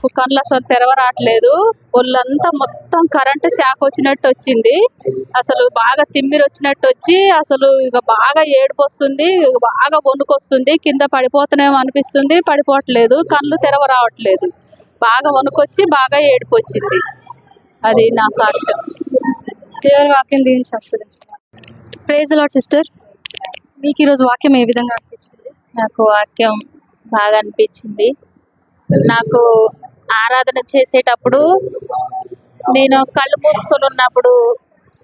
నాకు కళ్ళు అసలు తెరవరాట్లేదు. ఒళ్ళంతా మొత్తం కరెంటు షాక్ వచ్చినట్టు వచ్చింది. అసలు బాగా తిమ్మిరి వచ్చినట్టు వచ్చి అసలు ఇక బాగా ఏడుపు వస్తుంది, బాగా వణుకొస్తుంది. కింద పడిపోతున్నామో అనిపిస్తుంది, పడిపోవట్లేదు. కళ్ళు తెరవరావట్లేదు. బాగా వణుకొచ్చి బాగా ఏడుపు వచ్చింది. అది నా సాక్ష్యం. దేవుని వాక్యం దీవించి ఆశీర్వదించుకున్నాను. Praise the lord sister. మీకు ఈరోజు వాక్యం ఏ విధంగా అనిపించింది? నాకు వాక్యం బాగా అనిపించింది. నాకు ఆరాధన చేసేటప్పుడు నేను కళ్ళు మూసుకొని ఉన్నప్పుడు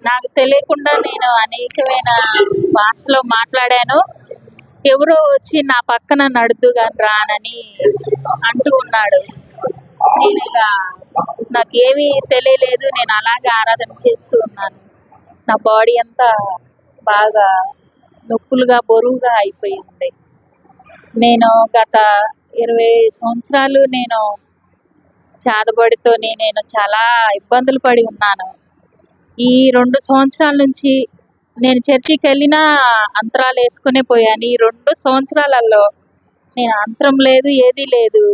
నాకు తెలియకుండా నేను అనేకమైన భాషలో మాట్లాడాను. ఎవరో వచ్చి నా పక్కన నడుదుగాని రానని అంటూ ఉన్నాడు. నేను ఇక నాకేమీ తెలియలేదు. నేను అలాగే ఆరాధన చేస్తూ ఉన్నాను. నా బాడీ అంతా బాగా నొప్పులుగా బరువుగా అయిపోయి ఉంది. నేను గత 20 సంవత్సరాలు నేను చేతబడితోని నేను చాలా ఇబ్బందులు పడి ఉన్నాను. ఈ 2 సంవత్సరాల నుంచి నేను చర్చికి వెళ్ళినా అంతరాలు వేసుకునే పోయాను. ఈ 2 సంవత్సరాలలో నేను అంతరం లేదు, ఏదీ లేదు.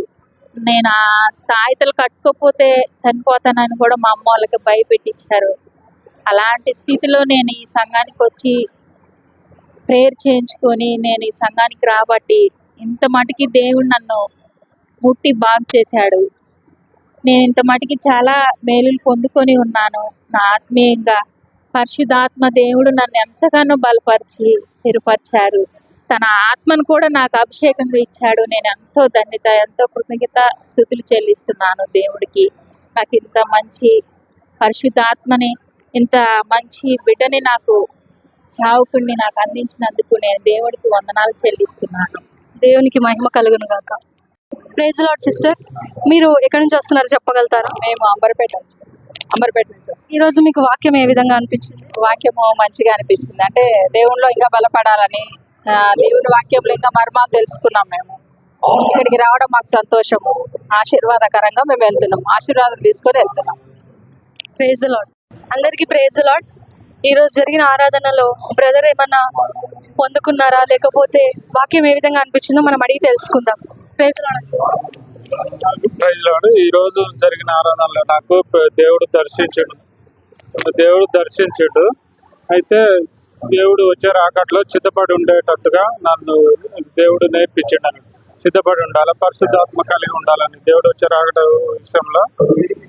నేను ఆ తాయితలు కట్టుకోకపోతే చనిపోతానని కూడా మా అమ్మ వాళ్ళకి భయపెట్టించారు. అలాంటి స్థితిలో నేను ఈ సంఘానికి వచ్చి ప్రేయర్ చేయించుకొని నేను ఈ సంఘానికి రాబట్టి ఇంత మటుకి దేవుడు నన్ను ముట్టి బాగు చేశాడు. నేను ఇంత మటుకి చాలా మేలులు పొందుకొని ఉన్నాను. నా ఆత్మీయంగా పరిశుద్ధాత్మ దేవుడు నన్ను ఎంతగానో బలపరిచి స్థిరపరిచాడు. తన ఆత్మను కూడా నాకు అభిషేకంగా ఇచ్చాడు. నేను ఎంతో ధన్యత, ఎంతో కృతజ్ఞత స్తుతులు చెల్లిస్తున్నాను దేవుడికి. నాకు ఇంత మంచి పరిశుద్ధాత్మని, ఇంత మంచి బిడ్డని, నాకు సేవకుడిని నాకు అందించినందుకు నేను దేవుడికి వందనాలు చెల్లిస్తున్నాను. దేవునికి మహిమ కలుగును గాక. Praise the lord sister. మీరు ఎక్కడి నుంచి వస్తున్నారో చెప్పగలుగుతారా? మేము అంబర్పేట నుంచి వస్తాం. ఈరోజు మీకు వాక్యం ఏ విధంగా అనిపించింది? వాక్యము మంచిగా అనిపించింది. అంటే దేవునిలో ఇంకా బలపడాలని, దేవుని వాక్యంలో ఇంకా మర్మాలు తెలుసుకున్నాం. మేము ఇక్కడికి రావడం మాకు సంతోషము, ఆశీర్వాదకరంగా మేము వెళ్తున్నాం. ఆశీర్వాదం తీసుకొని వెళ్తున్నాం. Praise the Lord. అందరికీ ప్రైజ్ ది లార్డ్. ఈరోజు జరిగిన ఆరాధనలో బ్రదర్ ఏమన్నా పొందుకున్నారా, లేకపోతే వాక్యం ఏ విధంగా అనిపించిందో మనం అడిగి తెలుసుకుందాం. Praise the Lord. Praise Lord. ఈ రోజు జరిగిన ఆరాధనలో నాకు దేవుడు దర్శించుడు. అయితే దేవుడు వచ్చే రాకట్లో సిద్ధపడి ఉండేటట్టుగా నన్ను దేవుడు నేర్పించాడు. సిద్ధపడి ఉండాలి, పరిశుద్ధాత్మ కలిగి ఉండాలని. దేవుడు వచ్చే రాకట విషయంలో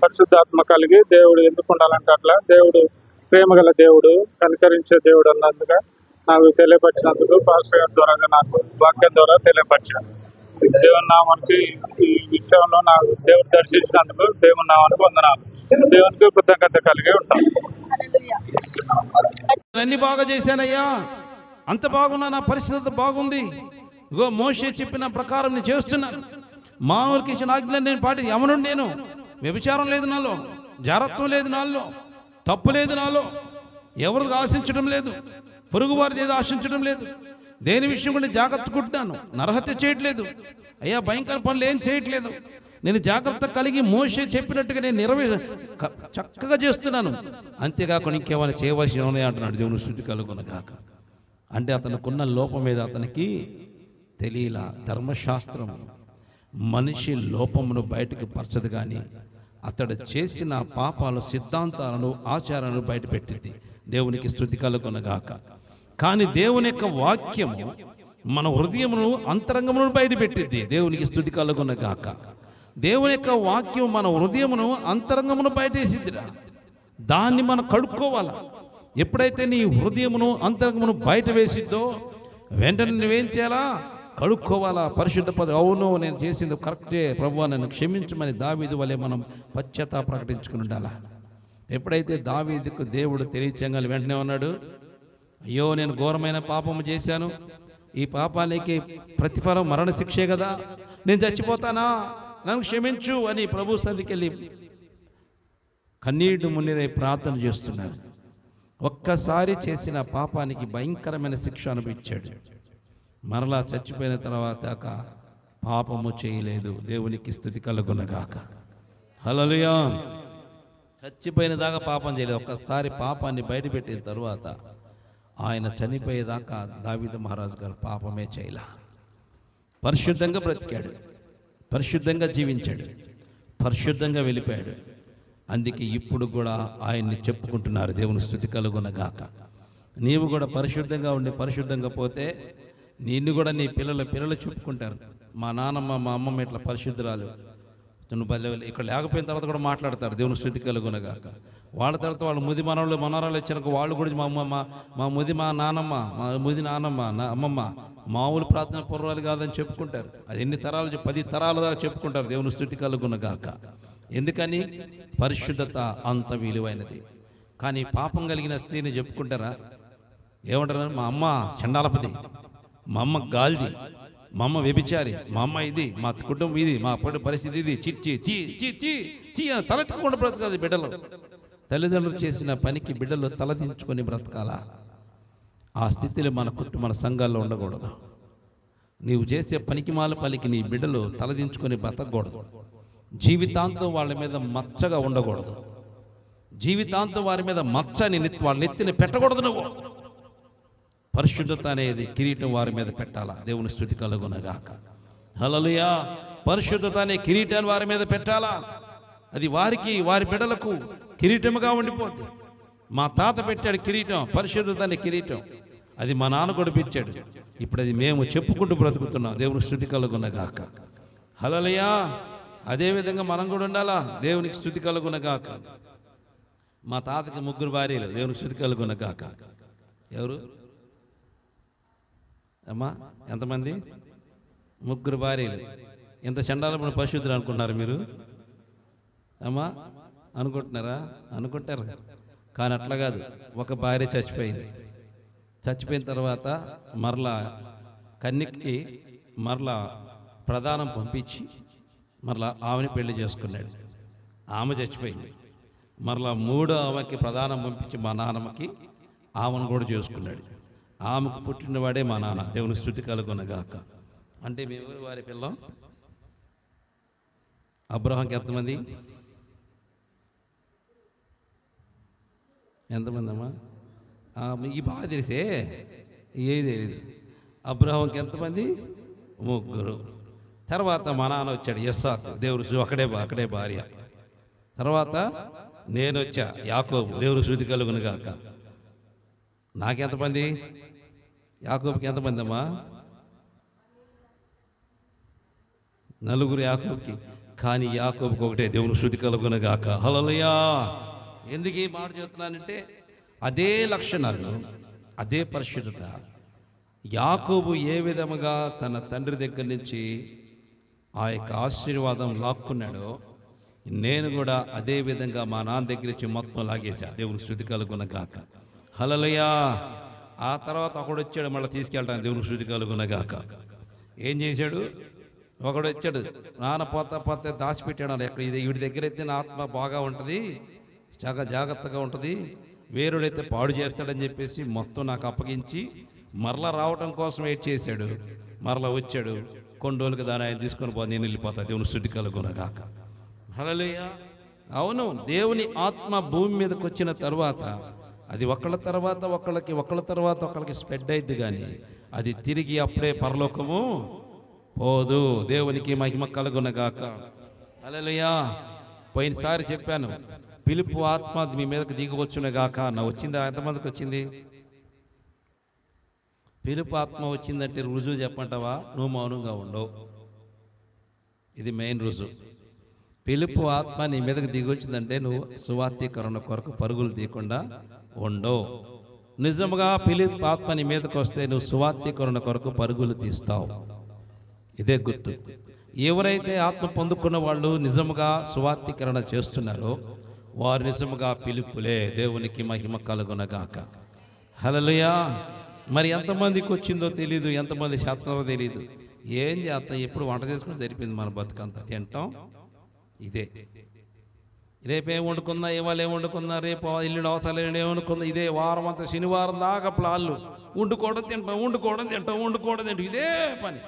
పరిశుద్ధాత్మ కలిగి దేవుడు ఎందుకు ఉండాలంటే అట్లా దేవుడు ప్రేమగల దేవుడు, కనికరించే దేవుడు అన్నందుగా నాకు తెలియపరిచినందుకు పాస్టర్ గారి ద్వారా నాకు వాక్యం ద్వారా తెలియపరిచాడు. దేవుని నామానికి ఈ విషయంలో నాకు దేవుడు దర్శించినందుకు దేవుని నామానికి వందనాలు. దేవునికి కృతజ్ఞత కలిగి ఉంటాం. అన్ని బాగా చేశానయ్యా, అంత బాగున్నా, నా పరిస్థితి బాగుంది. ఇగో మోషే చెప్పిన ప్రకారం నేను చేస్తున్నాను. మానవులకి ఇచ్చిన ఆజ్ఞలను నేను పాటి యమనుడు. నేను వ్యభిచారం లేదు నాలో, జారత్వం లేదు నాలో, తప్పు లేదు నాలో, ఎవరికి ఆశించడం లేదు, పొరుగు వారిని ఏదో ఆశించడం లేదు, దేని విషయం కూడా జాగ్రత్త కుట్టాను, నరహత్య చేయట్లేదు అయ్యా, భయంకర పనులు ఏం చేయట్లేదు. నేను జాగ్రత్త కలిగి మోషే చెప్పినట్టుగా నేను చక్కగా చేస్తున్నాను. అంతేకాకుండా ఇంకేమైనా చేయవలసి ఉన్నాయి అంటున్నాడు. దేవుని స్తుతి కలుగునగాక. అంటే అతనుకున్న లోపం మీద అతనికి తెలియలా. ధర్మశాస్త్రం మనిషి లోపమును బయటకు పరచదు, కానీ అతడు చేసిన పాపాలు, సిద్ధాంతాలను, ఆచారాలను బయటపెట్టింది. దేవునికి స్తుతి కలుగునగాక. కానీ దేవుని యొక్క వాక్యము మన హృదయమును, అంతరంగమును బయటపెట్టింది. దేవునికి స్తుతి కలుగునగాక. దేవుని యొక్క వాక్యం మన హృదయమును, అంతరంగమును బయటేసిద్దిరా. దాన్ని మనం కడుక్కోవాలా. ఎప్పుడైతే నీ హృదయమును, అంతరంగమును బయట వేసిద్దో వెంటనే నువ్వేం చేయాలా? కడుక్కోవాలా, పరిశుద్ధపద. అవును, నేను చేసింది కరెక్టే ప్రభువా, నన్ను క్షమించమని దావీదు వలె మనం పశ్చాత్తాప ప్రకటించుకుని ఉండాలా. ఎప్పుడైతే దావీదుకు దేవుడు తెలియచేయగలి వెంటనే ఉన్నాడు, అయ్యో నేను ఘోరమైన పాపము చేశాను, ఈ పాపానికి ప్రతిఫలం మరణశిక్షే కదా, నేను చచ్చిపోతానా, నన్ను క్షమించు అని ప్రభు సన్నిధికి వెళ్ళి కన్నీటి మున్నీరై ప్రార్థన చేస్తున్నాను. ఒక్కసారి చేసిన పాపానికి భయంకరమైన శిక్ష అనుభవించాడు. మరలా చచ్చిపోయిన తర్వాత పాపము చేయలేదు. దేవునికి స్తుతి కలుగునగాక. హల్లెలూయా. చచ్చిపోయిన దాకా పాపం చేయలేదు. ఒక్కసారి పాపాన్ని బయటపెట్టిన తర్వాత ఆయన చనిపోయేదాకా దావీదు మహారాజు గారు పాపమే చేయలే. పరిశుద్ధంగా బ్రతికాడు, పరిశుద్ధంగా జీవించాడు. పరిశుద్ధంగా వెళ్ళిపోయాడు. అందుకే ఇప్పుడు కూడా ఆయన్ని చెప్పుకుంటున్నారు. దేవుని స్తుతి కలుగునగాక. నీవు కూడా పరిశుద్ధంగా ఉండి పరిశుద్ధంగా పోతే నిన్ను కూడా నీ పిల్లలు చెప్పుకుంటారు. మా నాన్నమ్మ మా అమ్మమ్మ ఇట్లా పరిశుద్ధురాలు, నువ్వు ఇక్కడ లేకపోయిన తర్వాత కూడా మాట్లాడతారు. దేవుని స్తుతి కలుగునగాక. వాళ్ళ తర్వాత వాళ్ళు ముది మనవరాలు వచ్చినాక వాళ్ళు కూడా మా నాన్నమ్మ మా ముది నాన్నమ్మ నా అమ్మమ్మ మామూలు ప్రార్థన పూర్వాలు కాదని చెప్పుకుంటారు. అది ఎన్ని తరాలు 10 తరాల దాకా చెప్పుకుంటారు. దేవుని స్తుతి కలుగునగాక. ఎందుకని? పరిశుద్ధత అంత విలువైనది. కానీ పాపం కలిగిన స్త్రీని చెప్పుకుంటారా? ఏమంటారు? మా అమ్మ చండాలపది, మా అమ్మ గాల్ది, మా అమ్మ వ్యభిచారి, మా అమ్మ ఇది, మా కుటుంబం ఇది, మా పరిస్థితి ఇది, చిచ్చి చీ చీ చీ చీ తలెత్తుకుండా బ్రతకాలి బిడ్డలు. తల్లిదండ్రులు చేసిన పనికి బిడ్డలు తలదించుకొని బ్రతకాలా? ఆ స్థితిలో మన సంఘాల్లో ఉండకూడదు. నీవు చేసే పనికిమాల పనికి నీ బిడ్డలు తలదించుకొని బ్రతకూడదు. జీవితాంతం వాళ్ళ మీద మచ్చగా ఉండకూడదు. జీవితాంతం వారి మీద మచ్చని వాళ్ళ నెత్తిని పెట్టకూడదు. నువ్వు పరిశుద్ధత అనేది కిరీటం వారి మీద పెట్టాలా. దేవుని స్తుతి కలుగునగాక. హల్లెలూయా. పరిశుద్ధత అనే కిరీటాన్ని వారి మీద పెట్టాలా. అది వారి బిడ్డలకు కిరీటముగా ఉండిపోద్ది. మా తాత పెట్టాడు కిరీటం, పరిశుద్ధత అనే కిరీటం. అది మా నాన్న కూడా పెట్టాడు. ఇప్పుడు అది మేము చెప్పుకుంటూ బ్రతుకుతున్నాం. దేవుని స్తుతి కలుగునగాక. హల్లెలూయా. అదేవిధంగా మనం కూడా ఉండాలా. దేవునికి స్తుతి కలుగునగాక. మా తాతకి 3 భార్యలు. దేవునికి స్తుతి కలుగునగాక. ఎవరు అమ్మా? ఎంతమంది? 3 భార్యలు. ఇంత చండాలమైన పరిశుద్ధులు అనుకుంటున్నారు మీరు? అమ్మా అనుకుంటున్నారా? అనుకుంటారు. కానీ అట్లా కాదు. ఒక భార్య చచ్చిపోయింది. చచ్చిపోయిన తర్వాత మరలా కన్యకి మరలా ప్రధానం పంపించి మరలా ఆమెని పెళ్లి చేసుకున్నాడు. ఆమె చచ్చిపోయింది. మరలా 3వ ఆమెకి ప్రధానం పంపించి మా నాన్నమ్మకి ఆమెను కూడా చేసుకున్నాడు. ఆమెకు పుట్టినవాడే మా నాన్న. దేవుని స్తుతి కలుగునగాక. అంటే మేము వారి పిల్లం. అబ్రహాంకి ఎంతమంది? అమ్మా? ఈ బాగా తెలిసే. ఏది తెలియదు. అబ్రహాంకి ఎంతమంది? 3. తర్వాత మా నాన్న వచ్చాడు, ఇస్సాకు. దేవుడు అక్కడే భార్య. తర్వాత నేను వచ్చా, యాకోబు. దేవుడు స్తుతి కలుగునగాక. నాకెంతమంది? యాకోబుకి ఎంతమంది అమ్మా? 4 యాకోబుకి. కానీ యాకోబుకి ఒకటే. దేవుని స్తుతి కలుగునగాక. హల్లెలూయా. ఎందుకు ఈ మాట చెప్తున్నానంటే అదే లక్షణాలు, అదే పరిశుద్ధత యాకోబు ఏ విధముగా తన తండ్రి దగ్గర నుంచి ఆ యొక్క ఆశీర్వాదం లాక్కున్నాడో నేను కూడా అదే విధంగా మా నాన్న దగ్గర నుంచి మొత్తం లాగేశా. దేవుని స్తుతి కలుగునగాక. హల్లెలూయా. ఆ తర్వాత ఒకడు వచ్చాడు మళ్ళీ తీసుకెళ్తాను. దేవుని స్తుతి కలుగునగాక. ఏం చేశాడు? ఒకడు వచ్చాడు, నాన్న పోతే దాచిపెట్టాడు. ఎక్కడ వీడి దగ్గర అయితే నా ఆత్మ బాగా ఉంటుంది, చాలా జాగ్రత్తగా ఉంటుంది, వేరుడైతే పాడు చేస్తాడని చెప్పేసి మొత్తం నాకు అప్పగించి మరలా రావటం కోసం వెయిట్ చేశాడు. మరలా వచ్చాడు. కొన్ని రోజులకి దాన్ని ఆయన తీసుకొని నేను వెళ్ళిపోతా. దేవుని స్తుతి కలుగునగాక. హల్లెలూయా. అవును, దేవుని ఆత్మ భూమి మీదకి వచ్చిన తర్వాత అది ఒకళ్ళ తర్వాత ఒకళ్ళకి స్ప్రెడ్ అయింది. కానీ అది తిరిగి అప్పుడే పరలోకము పోదు. దేవునికి మహిమ కలుగునగాక. హల్లెలూయా. పోయినసారి చెప్పాను, పిలుపు ఆత్మ మీ మీదకి దిగవచ్చునగాక. నా వచ్చిందా? ఎంతమందికి వచ్చింది? పిలుపు ఆత్మ వచ్చిందంటే రుజువు చెప్పంటావా? నువ్వు మౌనంగా ఉండవు. ఇది మెయిన్ రుజువు. పిలుపు ఆత్మ నీ మీదకి దిగొచ్చిందంటే నువ్వు సువార్తీకరణ కొరకు పరుగులు తీయకుండా ఉండవు. నిజంగా పిలుపు ఆత్మ నీ మీదకి వస్తే నువ్వు సువార్తీకరణ కొరకు పరుగులు తీస్తావు. ఇదే గుర్తు. ఎవరైతే ఆత్మ పొందుకున్న వాళ్ళు నిజముగా సువార్తీకరణ చేస్తున్నారో వారు నిజముగా పిలుపులే. దేవునికి మహిమ కలుగునగాక. హల్లెలూయా. మరి ఎంతమందికి వచ్చిందో తెలీదు, ఎంతమంది శాస్త్రాలు తెలీదు. ఏం చేస్తా? ఎప్పుడు వంట చేసుకుని సరిపోయింది మన బతుకంతా. తింటాం ఇదే. రేపేం వండుకుందా, ఇవాళ ఏం వండుకుందా, రేపు ఇల్లు అవతల ఏమనుకుందా, ఇదే వారం అంతా. శనివారం దాకా ప్లాన్లు. వండుకోవడం తింటాం ఇదే పని.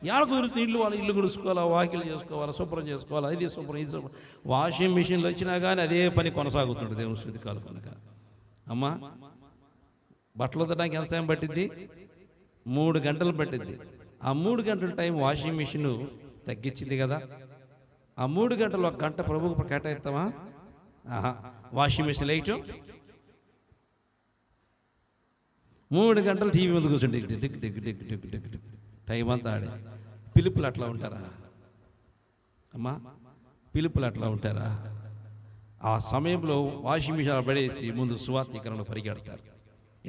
ఏడ కుదురుతుంది? ఇల్లు గుడుచుకోవాలా, వాకిలు చేసుకోవాలా, శుభ్రం చేసుకోవాలా, ఇది శుభ్రం. వాషింగ్ మిషన్లు వచ్చినా కానీ అదే పని కొనసాగుతుంటుంది. దేవుని స్తుతి కలుగునగాక. అమ్మా, బట్టలు ఉతకడానికి ఎంత సమయం పట్టిద్ది? 3 గంటలు పట్టిద్ది. ఆ 3 గంటల టైం వాషింగ్ మిషన్ తగ్గించింది కదా. ఆ 3 గంటలు 1 గంట ప్రభువుకు కేటాయిస్తామా? ఆహా. వాషింగ్ మిషన్ వేయటం, 3 గంటలు టీవీ ముందు కూర్చుంటే డిక్ డిక్ డిక్ డిక్ డిక్ డిక్ డిక్ టైం అంతా ఆడే. పిలుపులు అట్లా ఉంటారా అమ్మా? పిలుపులు అట్లా ఉంటారా? ఆ సమయంలో వాషింగ్ మిషన్ పడేసి ముందు సువార్తీకరణలో పరిగెడతారు.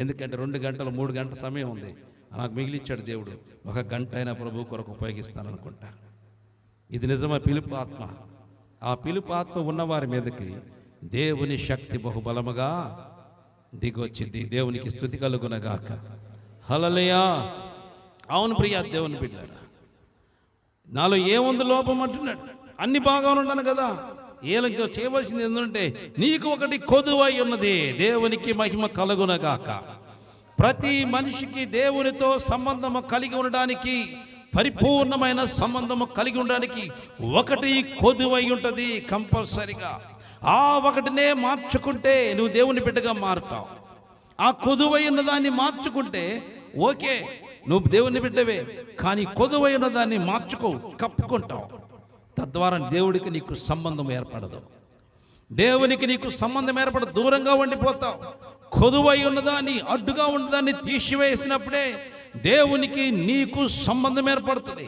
ఎందుకంటే 2 గంటలు 3 గంటల సమయం ఉంది, నాకు మిగిలిచ్చాడు దేవుడు, 1 గంట అయినా ప్రభు కొరకు ఉపయోగిస్తాను అనుకుంటా. ఇది నిజమే పిలుపు ఆత్మ. ఆ పిలుపు ఆత్మ ఉన్నవారి మీదకి దేవుని శక్తి బహుబలముగా దిగొచ్చింది. దేవునికి స్తుతి కలుగునగాక. హల్లెలూయా. అవును ప్రియా దేవుని బిడ్డలారా, నాలో ఏముంది లోపం అంటున్నాడు. అన్ని బాగా ఉన్నాను కదా, ఏలంగా చేయవలసింది ఏంటంటే నీకు ఒకటి కొదువై ఉన్నది. దేవునికి మహిమ కలుగునగాక. ప్రతి మనిషికి దేవునితో సంబంధము కలిగి ఉండడానికి, పరిపూర్ణమైన సంబంధము కలిగి ఉండడానికి ఒకటి కొదువై ఉంటుంది కంపల్సరిగా. ఆ ఒకటినే మార్చుకుంటే నువ్వు దేవుని బిడ్డగా మారుతావు. ఆ కొదువై ఉన్నదాన్ని మార్చుకుంటే ఓకే, నువ్వు దేవుని బిడ్డవే. కానీ కొదువై ఉన్నదాన్ని మార్చుకో, కప్పుకుంటావు. తద్వారా దేవుడికి నీకు సంబంధం ఏర్పడదు. దేవునికి నీకు సంబంధం ఏర్పడదు, దూరంగా ఉండిపోతావు. కొదువై ఉన్నదాన్ని, అడ్డుగా ఉన్నదాన్ని తీసివేసినప్పుడే దేవునికి నీకు సంబంధం ఏర్పడుతుంది.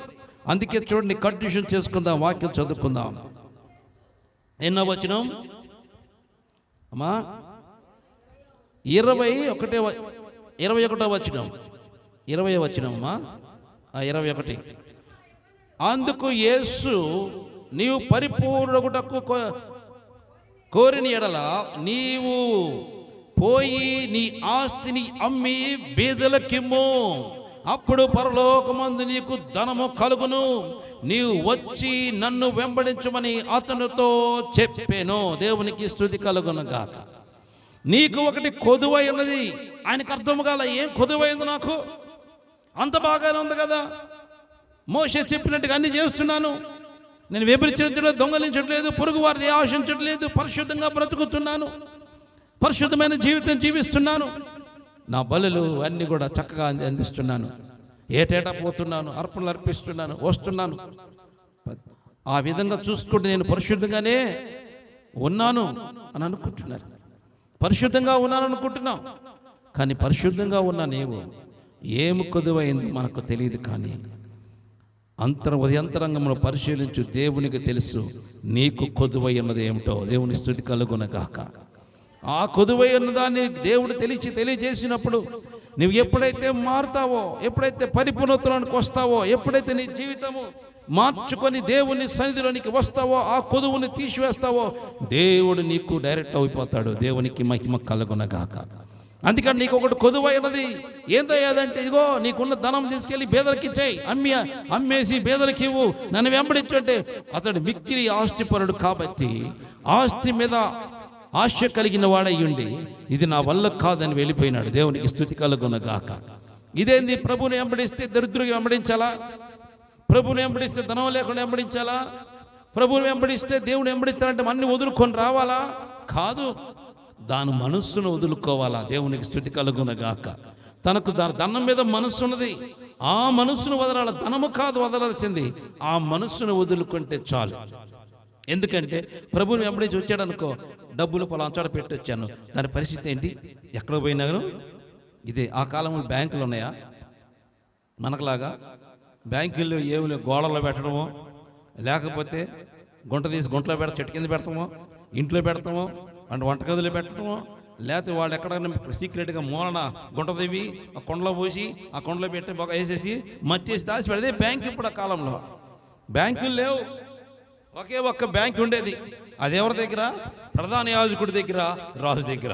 అందుకే చూడండి, కంటిన్యూషన్ చేసుకుందాం, వాక్యం చదువుకుందాం. ఎన్నో వచనం అమ్మా? 21వ వచనం, 20వ వచనం అమ్మా. 21. అందుకు యేసు, నీవు పరిపూర్ణుడకు కోరిన ఎడల నీవు పోయి నీ ఆస్తిని అమ్మి బీదలకిమ్ము, అప్పుడు పరలోకమందు నీకు ధనము కలుగును. నీవు వచ్చి నన్ను వెంబడించమని అతనితో చెప్పాను. దేవునికి స్తుతి కలుగునుగాక. నీకు ఒకటి కొదువై ఉన్నది. ఆయనకు అర్థం కాల, ఏం కొదువైంది నాకు? అంత బాగానే ఉంది కదా, మోషే చెప్పినట్టుగా అన్ని చేస్తున్నాను, నేను వ్యభిచరించలేదు, దొంగలించట్లేదు, పొరుగు వారిని ఆశించట్లేదు, పరిశుద్ధంగా బ్రతుకుతున్నాను, పరిశుద్ధమైన జీవితం జీవిస్తున్నాను, నా బలులు అన్నీ కూడా చక్కగా అందిస్తున్నాను, ఏటేటా పోతున్నాను, అర్పణలు అర్పిస్తున్నాను, వస్తున్నాను. ఆ విధంగా చూసుకుంటే నేను పరిశుద్ధంగానే ఉన్నాను అని అనుకుంటున్నారు. పరిశుద్ధంగా ఉన్నాను అనుకుంటున్నావు, కానీ పరిశుద్ధంగా ఉన్న నీవు ఏమి కొదువైంది మనకు తెలియదు. కానీ ఉదయంతరంగంలో పరిశీలించు, దేవునికి తెలుసు నీకు కొదువై ఉన్నది ఏమిటో. దేవుని స్తుతి కలుగునగాక. ఆ కొదువై ఉన్నదాన్ని దేవుడు తెలియజేసినప్పుడు నువ్వు ఎప్పుడైతే మారుతావో, ఎప్పుడైతే పరిపూర్ణతలోనికి వస్తావో, ఎప్పుడైతే నీ జీవితము మార్చుకొని దేవుని సన్నిధిలోనికి వస్తావో, ఆ కొదువుని తీసివేస్తావో, దేవుడు నీకు డైరెక్ట్ అయిపోతాడు. దేవునికి మహిమ కలుగునగాక. అందుకని నీకు ఒకటి కొదువైనది ఏంటయ్యాదంటే, ఇదిగో నీకున్న ధనం తీసుకెళ్ళి బేదలకి ఇచ్చాయి, అమ్మేసి బేదలకి ఇవ్వు, నన్ను వెంబడించంటే అతడు మిక్కిలి ఆస్తిపరుడు కాబట్టి ఆస్తి మీద ఆశ కలిగిన వాడయ్యుండి ఇది నా వల్ల కాదని వెళ్ళిపోయినాడు. దేవునికి స్తుతి కలుగునగాక. ఇదేంది? ప్రభుని వెంబడిస్తే దరిద్రుడికి వెంబడించాలా? ప్రభుని వెంబడిస్తే ధనం లేకుండా వెంబడించాలా? ప్రభుని వెంబడిస్తే దేవుని వెంబడించాలంటే అన్ని వదులుకొని రావాలా? కాదు, దాని మనస్సును వదులుకోవాలా. దేవునికి స్తుతి కలుగునగాక. తనకు దాని ధనం మీద మనస్సు ఉన్నది, ఆ మనస్సును వదలాలి. ధనము కాదు వదలాల్సింది, ఆ మనస్సును వదులుకుంటే చాలు. ఎందుకంటే ప్రభుని వెంబడించి వచ్చాడు అనుకో, డబ్బులు పలాంచాడ పెట్టి వచ్చాను, దాని పరిస్థితి ఏంటి? ఎక్కడ పోయినాను? ఇదే ఆ కాలంలో బ్యాంకులు ఉన్నాయా మనకులాగా? బ్యాంకుల్లో ఏమి గోడల్లో పెట్టడమో, లేకపోతే గుంట తీసి గుంటలో చెట్టు కింద పెడతామో, ఇంట్లో పెడతామో, అంటే వంటగదిలో పెట్టడమో, లేకపోతే వాళ్ళు ఎక్కడైనా సీక్రెట్గా మూలన గుంట తీవి ఆ కొండలో పోసి ఆ కొండలో పెట్టి బాగా వేసేసి మట్టి వేసి దాచి పెడితే బ్యాంక్. ఇప్పుడు ఆ కాలంలో బ్యాంకులు లేవు, ఒకే ఒక్క బ్యాంక్ ఉండేది. అది ఎవరి దగ్గర? ప్రధాన యాజకుడి దగ్గర, రాజు దగ్గర.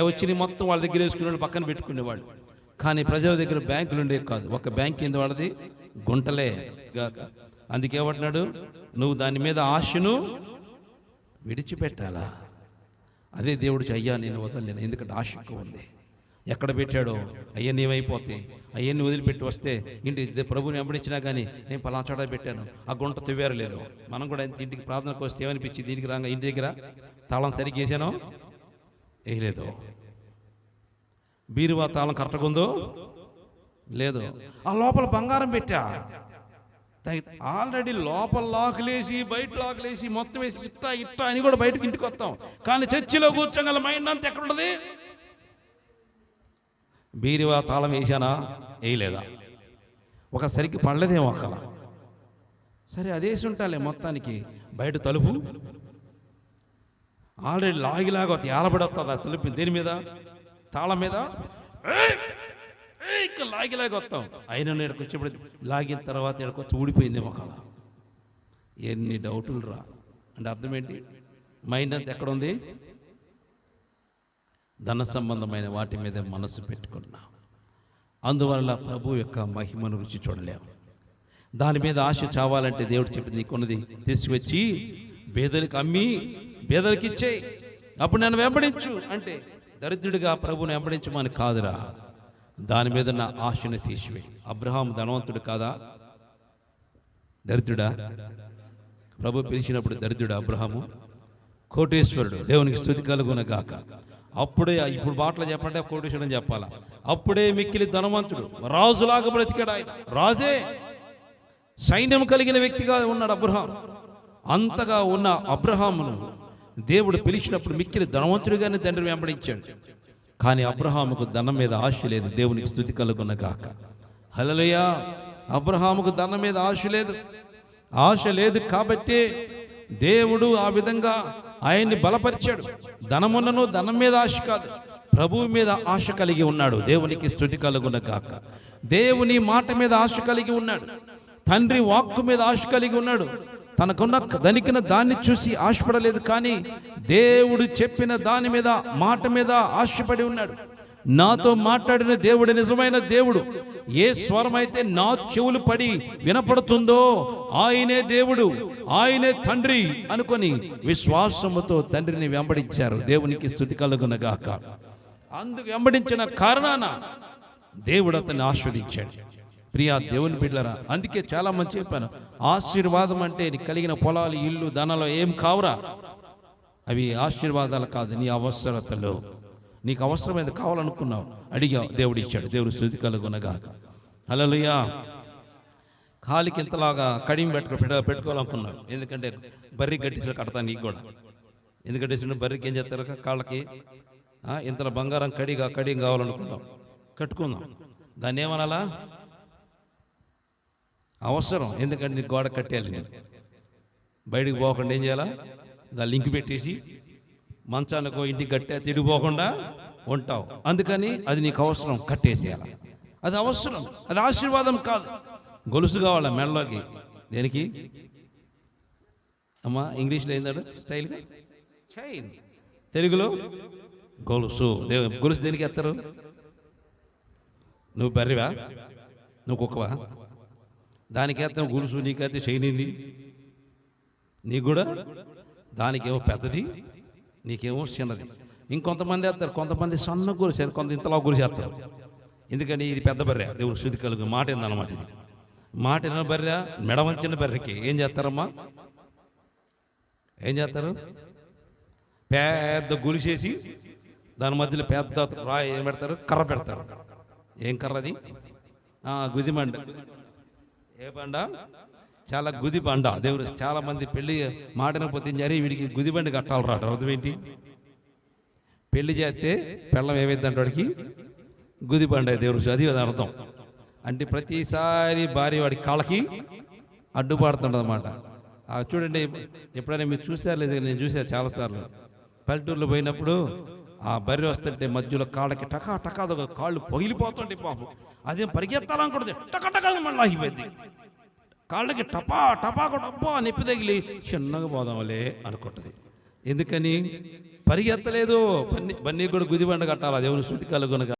వచ్చిన మొత్తం వాళ్ళ దగ్గర వేసుకునేవాళ్ళు, పక్కన పెట్టుకునేవాళ్ళు. కానీ ప్రజల దగ్గర బ్యాంకులు ఉండేవి కాదు. ఒక బ్యాంక్ కింద వాళ్ళది గుంటలే గాక. అందుకేమంటున్నాడు, నువ్వు దాని మీద ఆశను విడిచిపెట్టాలా. అదే దేవుడు అయ్యా నేను వదలలేను, ఎందుకంటే ఆశ ఎక్కువ ఉంది. ఎక్కడ పెట్టాడో అవన్నీ ఏమైపోతాయి, అవన్నీ వదిలిపెట్టి వస్తే ఇంటి ప్రభుని వెంబడించినా కానీ నేను పలానా చోట పెట్టాను, ఆ గుంట తువ్వేరలేదు. మనం కూడా ఇంటికి ప్రార్థనకు వస్తే ఏమనిపించింది? దీనికి రాగా ఇంటి దగ్గర తాళం సరిగ్గా వేసానో వేయలేదు, బీరువా తాళం కరెక్ట్గా ఉందో లేదు, ఆ లోపల బంగారం పెట్టా ఆల్రెడీ లోపల లాకులేసి బయట లాకులేసి మొత్తం వేసి ఇట్టా ఇట్టా అని కూడా బయటకు ఇంటికి వస్తాం. కానీ చర్చిలో కూర్చోగల మైండ్ అంతా ఎక్కడ ఉంటుంది? బీరువా తాళం వేసానా, వేయలేదా, ఒక సరికి పడలేదేమో అక్కడ, సరే అదేసి ఉంటాలే మొత్తానికి. బయట తలుపు ఆల్రెడీ లాగిలాగా ఏలబడి వస్తుంది. ఆ తలుపు దేని మీద? తాళం మీద. ఇక్కడ లాగిలాగా వస్తాం. అయినా ఇక్కడికి వచ్చేప్పుడు లాగిన తర్వాత ఇక్కడికి వచ్చి ఊడిపోయింది మొక్కల. ఎన్ని డౌటులు రా అంటే అర్థం ఏంటి? మైండ్ అంతా ఎక్కడ ఉంది? ధన సంబంధమైన వాటి మీద మనసు పెట్టుకున్నాం. అందువల్ల ప్రభు యొక్క మహిమను రుచి చూడలేము. దాని మీద ఆశ చావాలంటే దేవుడు చెప్పింది, నీకున్నది తీసుకువచ్చి పేదలకు అమ్మి పేదలకు ఇచ్చేయి, అప్పుడు నన్ను వెంబడించు అంటే. దరిద్రుడిగా ప్రభువుని వెంబడించమని కాదురా, దాని మీద నా ఆశను తీసివేయి. అబ్రహాం ధనవంతుడు కాదా? దరిద్రుడా? ప్రభు పిలిచినప్పుడు దరిద్రుడు అబ్రహాము? కోటేశ్వరుడు. దేవునికి స్తుతి కలుగునగాక. అప్పుడే, ఇప్పుడు బాటలో చెప్పంటే కోటేశ్వరుడు అని చెప్పాలా. అప్పుడే మిక్కిలి ధనవంతుడు, రాజులాగా బ్రతికాడు ఆయన. రాజే, సైన్యం కలిగిన వ్యక్తిగా ఉన్నాడు అబ్రహాం. అంతగా ఉన్న అబ్రహామును దేవుడు పిలిచినప్పుడు మిక్కిలి ధనవంతుడిగానే తండ్రి వెంబడించాడు. కానీ అబ్రహాముకు ధనం మీద ఆశ లేదు. దేవునికి స్తుతి కలుగునగాక. హల్లెలూయా. అబ్రహాముకు ధనం మీద ఆశ లేదు కాబట్టి దేవుడు ఆ విధంగా ఆయన్ని బలపరిచాడు. ధనమున్నను ధనం మీద ఆశ కాదు, ప్రభువు మీద ఆశ కలిగి ఉన్నాడు. దేవునికి స్తుతి కలుగునగాక. దేవుని మాట మీద ఆశ కలిగి ఉన్నాడు. తండ్రి వాక్కు మీద ఆశ కలిగి ఉన్నాడు. తనకున్న దనికిన దాన్ని చూసి ఆశపడలేదు, కానీ దేవుడు చెప్పిన దాని మీద, మాట మీద ఆశపడి ఉన్నాడు. నాతో మాట్లాడిన దేవుడు నిజమైన దేవుడు. ఏ స్వరమైతే నా చెవులు పడి వినపడుతుందో ఆయనే దేవుడు, ఆయనే తండ్రి అనుకొని విశ్వాసముతో తండ్రిని వెంబడించారు. దేవునికి స్తుతి కలుగునగాక. అందుకు వెంబడించిన కారణాన దేవుడు అతన్ని ఆస్వాదించాడు. ప్రియా దేవుని బిడ్డలారా, అందుకే చాలా మంది చెప్పాను, ఆశీర్వాదం అంటే నీకు కలిగిన పొలాలు, ఇల్లు, ధనాలు ఏం కావురా. అవి ఆశీర్వాదాలు కాదు. నీ అవసరతలు, నీకు అవసరమైనది కావాలనుకున్నావు, అడిగావు, దేవుడు ఇచ్చాడు. దేవుడు స్తుతి కలుగునగాక. హల్లెలూయా. కాలికి ఇంతలాగా కడియం పెట్టుకోవాలనుకున్నావు. ఎందుకంటే బర్రి గట్టిసలు కడతాను నీకు కూడా. ఎందుకంటే బర్రికి ఏం చేస్తారు? కాళ్ళకి ఇంతలో బంగారం కడియం కావాలనుకున్నావు, కట్టుకుందాం. దాన్ని ఏమనాలా? అవసరం. ఎందుకంటే నీకు గోడ కట్టేయాలి. నేను బయటికి పోకుండా ఏం చేయాలా? దాన్ని లింక్ పెట్టేసి మంచానికో ఇంటికి కట్టే తిరిగిపోకుండా ఉంటావు. అందుకని అది నీకు అవసరం, కట్టేసేయాలి. అది అవసరం, అది ఆశీర్వాదం కాదు. గొలుసు కావాలా మెడలోకి. దేనికి అమ్మా? ఇంగ్లీష్లో ఏందాడు స్టైల్గా? చైన్. తెలుగులో గొలుసు. గొలుసు దేనికి ఎత్తారు? నువ్వు బర్రివా? నువ్వు కుక్కవా? దానికైతే గొలుసు, నీకైతే చైన్ ఏంది? నీకు కూడా దానికేమో పెద్దది, నీకేమో చిన్నది. ఇంకొంతమంది వేస్తారు, కొంతమంది సన్న గొలుసు, కొంత ఇంతలా గొలుసు వేస్తారు. ఎందుకని ఇది పెద్ద బర్రె. దేవుడు స్తుతి కలుగు. మాట ఏందన్నమాట ఇది. మాట విన్న బర్రె, మెడ వంచిన బర్రెకి ఏం చేస్తారమ్మా? ఏం చేస్తారు? పెద్ద గొలుసేసి దాని మధ్యలో పెద్ద రాయి ఏం పెడతారు? కర్ర పెడతారు. ఏం కర్ర అది? గుది బండ. ఏ బండ? చాలా గుది బండ. దేవుడు చాలా మంది పెళ్లి మాటనపోతే జరి వీడికి గుది బండి కట్టాలి రాడు. అర్థం ఏంటి? పెళ్లి చేస్తే పెళ్ళం ఏమైందంటే వాడికి గుది బండ. దేవుడు అది అర్థం. అంటే ప్రతిసారి భార్య వాడి కాళ్ళకి అడ్డుపడుతుండదు అన్నమాట. చూడండి, ఎప్పుడైనా మీరు చూసారు లేదు? నేను చూసాను చాలాసార్లు. పల్లెటూరులో పోయినప్పుడు ఆ బర్రె వస్తుంటే మధ్యలో కాళ్ళకి టకా టకా కాళ్ళు పగిలిపోతుంటే పాపం అదేం పరిగెత్తాలనుకుంటుంది, టకా టకా మళ్ళీ ఆగిపోయింది. కాళ్ళకి టపా టపా టప్పా నొప్పి తగిలి చిన్నగా పోదాంలే అనుకుంటుంది. ఎందుకని? పరిగెత్తలేదు. బన్నీ కూడా గుదిబండ కట్టాలి. దేవుని స్తుతి కలుగునగా.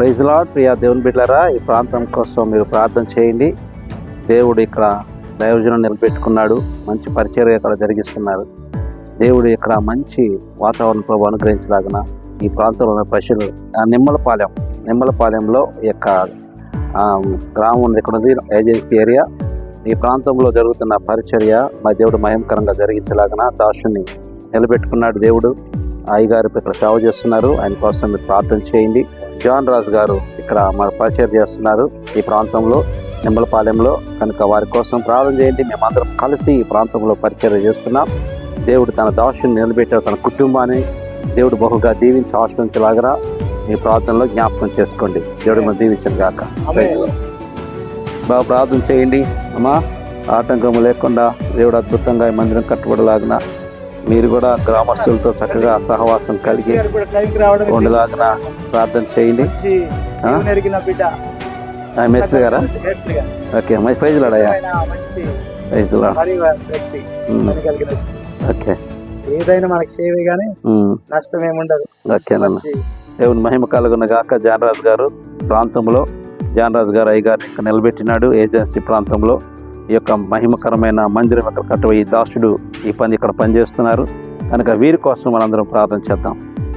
Praise lord. ప్రియా దేవుని బిడ్డలారా, ఈ ప్రాంతం కోసం మీరు ప్రార్థన చేయండి. దేవుడు ఇక్కడ దైవజనం నిలబెట్టుకున్నాడు, మంచి పరిచర్య ఇక్కడ జరిగిస్తున్నారు. దేవుడు ఇక్కడ మంచి వాతావరణం ప్రభు అనుగ్రహించలాగిన ఈ ప్రాంతంలో ఉన్న ప్రజలు నిమ్మలపాలెంలో ఈ యొక్క గ్రామం ఉంది, ఇక్కడ ఉంది ఏజెన్సీ ఏరియా. ఈ ప్రాంతంలో జరుగుతున్న పరిచర్య మా దేవుడు మహిమకరంగా జరిగించలాగిన దాసుని నిలబెట్టుకున్నాడు దేవుడు. అయ్యగారు ఇక్కడ సేవ చేస్తున్నారు, ఆయన కోసం మీరు ప్రార్థన చేయండి. జాన్ రాజు గారు ఇక్కడ మన పరిచయం చేస్తున్నారు ఈ ప్రాంతంలో నిమ్మలపాలెంలో, కనుక వారి కోసం ప్రార్థన చేయండి. మేమందరం కలిసి ఈ ప్రాంతంలో పరిచయం చేస్తున్నాం. దేవుడు తన దాసుని నిలబెట్టారు, తన కుటుంబాన్ని దేవుడు బహుగా దీవించి ఆశ్రయించలాగా ఈ ప్రార్థనలో జ్ఞాపకం చేసుకోండి. దేవుడు మనం దీవించను గాక. బాగా ప్రార్థన చేయండి అమ్మా. ఆటంకము లేకుండా దేవుడు అద్భుతంగా ఈ మందిరం కట్టుబడలాగిన మీరు కూడా గ్రామస్తులతో చక్కగా సహవాసం కలిగి ఉండలాగిన ప్రార్థన చేయండి. మేస్త్రి గారా? ఓకే, మంచి ప్రైజ్ లాడయ్యా. Praise lord. ఓకే, ఏదైనా మనకి సేవే గానీ నష్టం ఏముండదు. ఓకేనన్న, దేవుని మహిమ కలుగున గాక. జానరాజు గారు ప్రాంతంలో జానరాజు గారు అయ్యగారు ఇక్కడ నిలబెట్టినాడు ఏజెన్సీ ప్రాంతంలో. ఈ యొక్క మహిమకరమైన మందిరం ఇక్కడ కట్టబోయి ఈ దాసుడు ఈ పని ఇక్కడ పనిచేస్తున్నారు, కనుక వీరి కోసం మనందరం ప్రార్థన చేద్దాం.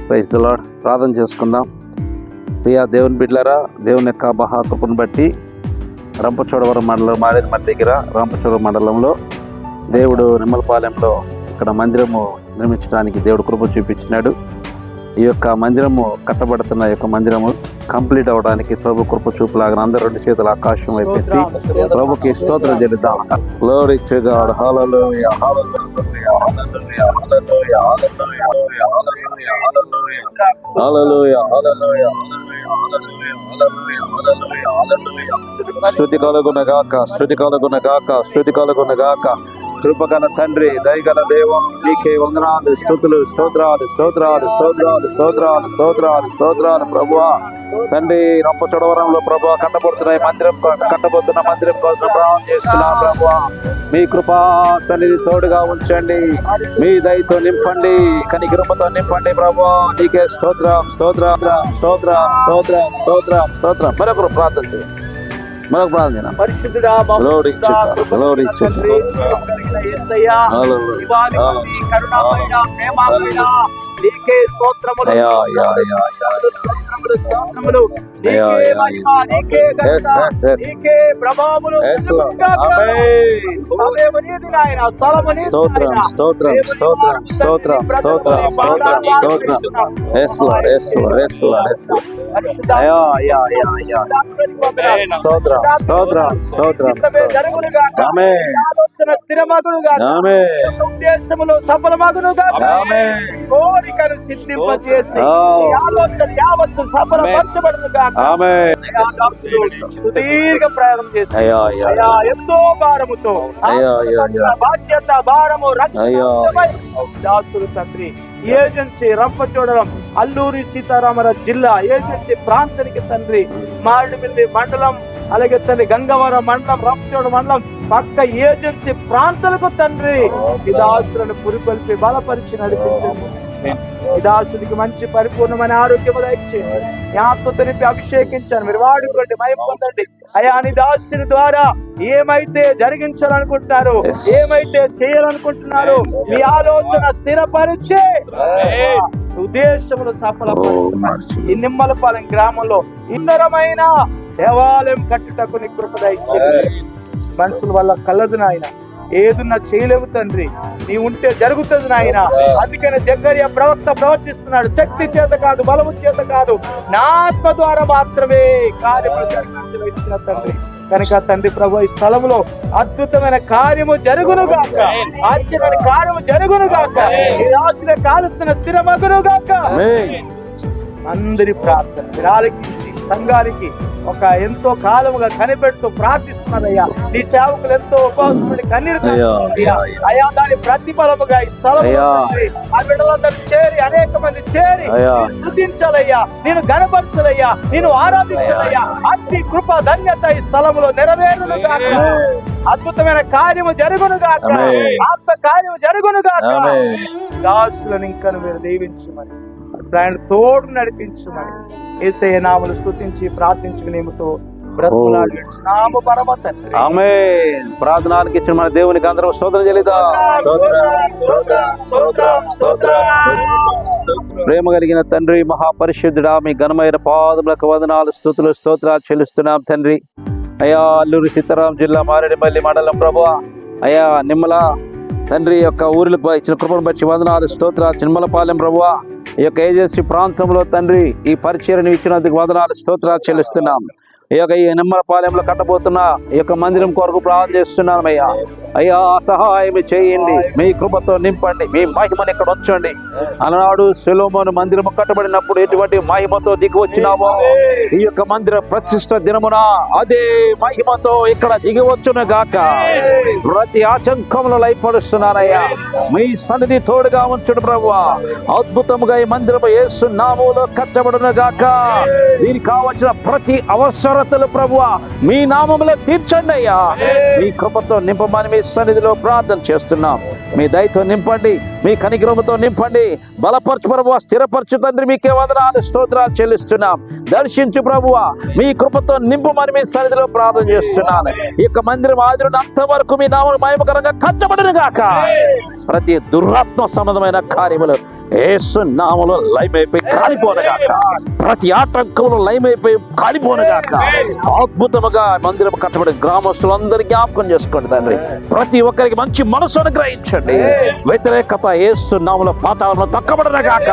Praise the Lord. ప్రార్థన చేసుకుందాం. ప్రియా దేవుని బిడ్డలారా, దేవుని యొక్క మహాకృపను బట్టి రంపచోడవరం మండలం మారేడుమర్రి దగ్గర రంపచోడవరం మండలంలో దేవుడు నిమ్మలపాలెంలో ఇక్కడ మందిరము నిర్మించడానికి దేవుడు కృప చూపించినాడు. ఈ యొక్క మందిరము కట్టబడుతున్న యొక్క మందిరము కంప్లీట్ అవడానికి ప్రభు కృప చూపులాగా అందరూ రెండు చేతుల ఆకాశం వైపు ఎత్తి ప్రభుకి స్తోత్రం చెల్లిద్దాం. Glory to God. Hallelujah, hallelujah, hallelujah, hallelujah, hallelujah, hallelujah, hallelujah, hallelujah. స్తుతి కలుగును గాక, స్తుతి కలుగును గాక, స్తుతి కలుగును గాక. కృపగల తండ్రి, దయగల దేవం, నీకే వందనాలు, స్తుతులు, స్తోత్రాలు, స్తోత్రాలు, స్తోత్రాలు, స్తోత్రాలు, స్తోత్రాలు, స్తోత్రాలు ప్రభువా. తండ్రి, రంపచోడవరంలో ప్రభువా కట్టబోతున్న మందిరం కోసం ప్రార్థన చేస్తున్నాం ప్రభువా. మీ కృపా సన్నిధి తోడుగా ఉంచండి, మీ దయతో నింపండి, కనికృపతో నింపండి ప్రభువా. నీకే స్తోత్రం, స్తోత్రం, స్తోత్రం, స్తోత్రం, స్తోత్రం, స్తోత్రం. మరొకరు ప్రార్థన చేయండి. మరొక ప్రార్థన. పరిశుద్ధుడా, నీకే స్తోత్రములు, నీకే ప్రభావములు. స్తోత్రం, స్తోత్రం, స్తోత్రం, స్తోత్రం, స్తోత్రం, స్తోత్రం, స్తోత్రం. స్తోత్రం, స్తోత్రం, స్తోత్రం. ఆమేన్. ఆమేన్. ఉద్దేశములు సఫలమగునుగా, కోరికను సిద్ధింపజేసి ఆలోచన యావత్తు సఫలపరచబడునుగా. ఆమేన్. సుదీర్ఘ ప్రయాణం చేసి ఎంతో భారముతో బాధ్యత భారము దాసులు తండ్రి ఏజెన్సీ రంపచోడవరం అల్లూరి సీతారామరాజు జిల్లా ఏజెన్సీ ప్రాంతానికి తండ్రి మారేడుమిల్లి మండలం, అలాగే తండ్రి గంగవరం మండలం, రంపచోడవరం మండలం పక్క ఏజెన్సీ ప్రాంతాలకు తండ్రి ఈ దాసులను పురికొల్పి బలపరిచి నడిపించండి. ఈ దాసుడికి మంచి పరిపూర్ణమైన ఆరోగ్యము దయచేయండి, జ్ఞాపకతో నింపి అభిషేకించాను. మీరు వాడుకోండి, మహిమ పొందండి అయ్యా. నీ దాసుని ద్వారా ఏమైతే జరిగించాలనుకుంటున్నారు, ఏమైతే చేయాలనుకుంటున్నారు, మీ ఆలోచన స్థిరపరిచే ఉద్దేశములు సఫలపరిచి ఈ నిమ్మలపాలెం గ్రామంలో ఇందరమైన దేవాలయం కట్టుటకు నీ కృప దయచేయండి. మనుషుల వల్ల కలదు నాయన, ఏదున్నా చేయలేవు తండ్రి, నీ ఉంటే జరుగుతుంది నాయన. అందుకని జకర్యా ప్రవక్త ప్రవచిస్తున్నాడు, శక్తి చేత కాదు, బలము చేత కాదు, నా ఆత్మ ద్వారా మాత్రమే కార్యములు జరిగించిన తండ్రి. కనుక తండ్రి ప్రభు ఈ స్థలంలో అద్భుతమైన కార్యము జరుగునుగాక, ఆశ్చర్యమైన కార్యము జరుగునుగాక, ఈ రాశిలో కాలుస్తున్న స్థిరమగునుగాక. అందరి ప్రార్థన మీరు ఆలకించి సంఘానికి ఒక ఎంతో కాలముగా కనిపెడుతూ ప్రార్థిస్తున్నారయ్యా. నీ సేవకులు ఎంతో ఉపవాసపడి కన్నీరు అయ్యా, దాని ప్రతిఫలముగా ఈ స్థలం ఆ బిడ్డలందరూ చేరి అనేక మంది చేరి స్తుతించాలయ్యా, నేను గణపరచాలయ్యా, నేను ఆరాధించాలయ్యా. అతి కృప ధన్యత ఈ స్థలములో నెరవేరును గాక, అద్భుతమైన కార్యము జరుగును గాక, ఆత్మ కార్యము జరుగును గాక. దాసులను ఇంకా మీరు దీవించమని ప్రయాణ తోడు నడిపించమని యేసయ్య నామములు స్తుతించి ప్రార్థించి నీముతో బ్రతుకులాడి నామ పరమ తండ్రి. ఆమేన్. ప్రార్థనానికి ఇచ్చిన మన దేవునికి అందరం స్తోత్రం చెల్లిద్దాం. ప్రేమ కలిగిన తండ్రి, మహాపరిశుద్ధుడా, మీ ఘనమైన పాదములకు వందనాలు, స్తుతులు, స్తోత్రాలు చెల్లిస్తున్నాం తండ్రి. అయ్యా, అల్లూరి సీతారాం జిల్లా మారేడుమల్లి మండలం ప్రభువా, అయ్యా నిమ్మల తండ్రి యొక్క ఊరిలో ఇచ్చిన కృపను బట్టి వందనాలు, స్తోత్రాలు. చిన్మలపాలెం ప్రభువా, ఈ యొక్క ఏజెన్సీ ప్రాంతంలో తండ్రి ఈ పరిచర్యను ఇచ్చినందుకు వందనాలు, స్తోత్రాలు చెల్లిస్తున్నాం. ఈ యొక్క ఈ నిమ్మలపాలెంలో కట్టబోతున్న ఈ యొక్క మందిరం కొరకు ప్రార్థన చేస్తున్నాం. అయ్యా అయ్యా సహాయం చేయండి, మీ కృపతో నింపండి, మీ మహిమను ఇక్కడ ఉంచండి. అలనాడు సొలొమోను మందిరం కట్టబడినప్పుడు ఎటువంటి మహిమతో దిగి వచ్చినావో, ఈ యొక్క మందిర ప్రతిష్ట దినమున అదే మహిమతో ఇక్కడ దిగి వచ్చును గాక. ప్రతి ఆటంకంలో లయపడుస్తున్నానయ్యా, మీ సన్నిధి తోడుగా ఉంచుడు ప్రభువా. అద్భుతముగా ఈ మందిరము యేసు నామములో కట్టబడును గాక. దీనికి కావలసిన ప్రతి అవసరతలు ప్రభువా మీ నామములో తీర్చండి అయ్యా. మీ కృపతో నింపమని మీ సన్నిధిలో ప్రార్థన చేస్తున్నాం. మీ దయతో నింపండి, మీ కనికరముతో నింపండి, బలపరచు ప్రభువా, స్థిరపరచు తండ్రి. మీకే వందనాలు, స్తోత్రాలు చెల్లిస్తున్నాం. దర్శించు ప్రభువా, మీ కృపతో నింపమని మీ సన్నిధిలో ప్రార్థన చేస్తున్నాను. ఈ యొక్క మందిరం ఆదిరినంత వరకు మీ నామమును మహిమకరంగా కట్టబడును గాక. ప్రతి దురాత్మ సంబంధమైన కార్యములు యేసు నామములో లయమైపోయి కాలిపోనగాక. ప్రతి ఆటంకంలో లయమైపోయి కాలిపోనగాక. అద్భుతముగా మందిరం కట్టబడి గ్రామస్తులందరూ జ్ఞాపకం చేసుకోండి తండ్రి. ప్రతి ఒక్కరికి మంచి మనసును గ్రహించండి. వ్యతిరేకత యేసు నామములో పాతాళంలో తక్కబడనగాక.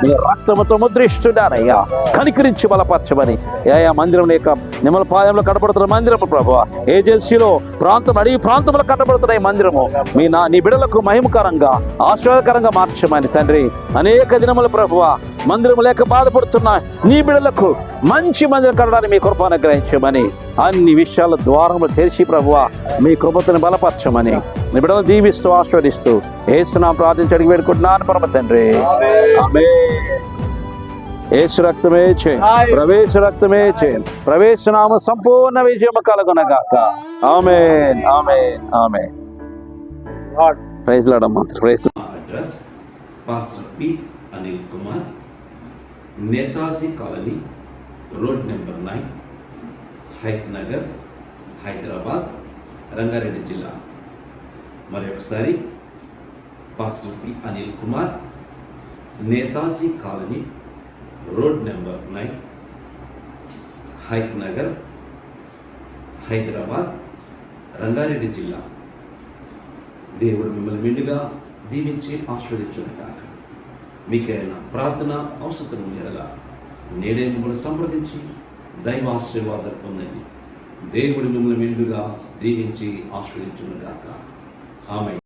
మీ రక్తముతో ముద్రిస్తున్నానయ్యా, కనికరించి బలపరచమని. అయ్యా మందిరం యొక్క నిమ్మలపాలెంలో కట్టబడుతున్న మందిరము ప్రభువా, ఏజెన్సీలో ప్రాంతం అడిగి ప్రాంతంలో కట్టబడుతున్న ఈ మందిరము నీ బిడ్డలకు మహిమకరంగా ఆశ్చర్యకరంగా మార్చమని తండ్రి. అనేక దినముల ప్రభువా మందిరం లేక బాధపడుతున్న నీ బిడ్డలకు మంచి మందిరం కట్టడానికి మీ కృపను గ్రహించమని, అన్ని విషయాల ద్వారములు తెరిచి ప్రభువా మీ కృపను బలపరచమని నీ బిడ్డలు దీవిస్తూ ఆశీర్వదిస్తూ యేసునామములో ప్రార్థించి అడిగి వేడుకుంటున్నాను పరమ తండ్రి. ఆమేన్. యేసు రక్తమే చేయి, ప్రవేశ రక్తమే చేయి, ప్రవేశనామ సంపూర్ణ విజయం కలుగునగాక. Amen, amen, amen. Praise Lord అమ్మా. Praise. Address pastor P Anil Kumar, Netaji colony, road number 9, Hayathnagar, Hyderabad, Rangareddy జిల్లా. మరి ఒకసారి pastor P Anil Kumar, Netaji colony, road number 9, Hayathnagar, Hyderabad, Rangareddy జిల్లా. దేవుడు మిమ్మల్ని మెండుగా దీవించి ఆశీర్వదించుగాక. మీకైనా ప్రార్థన అవసరం ఎడలా నేడే మిమ్మల్ని సంప్రదించి దైవ ఆశీర్వాదాలు పొందండి. దేవుడు మిమ్మల్ని మెండుగా దీవించి ఆశీర్వదించుగాక. ఆమేన్.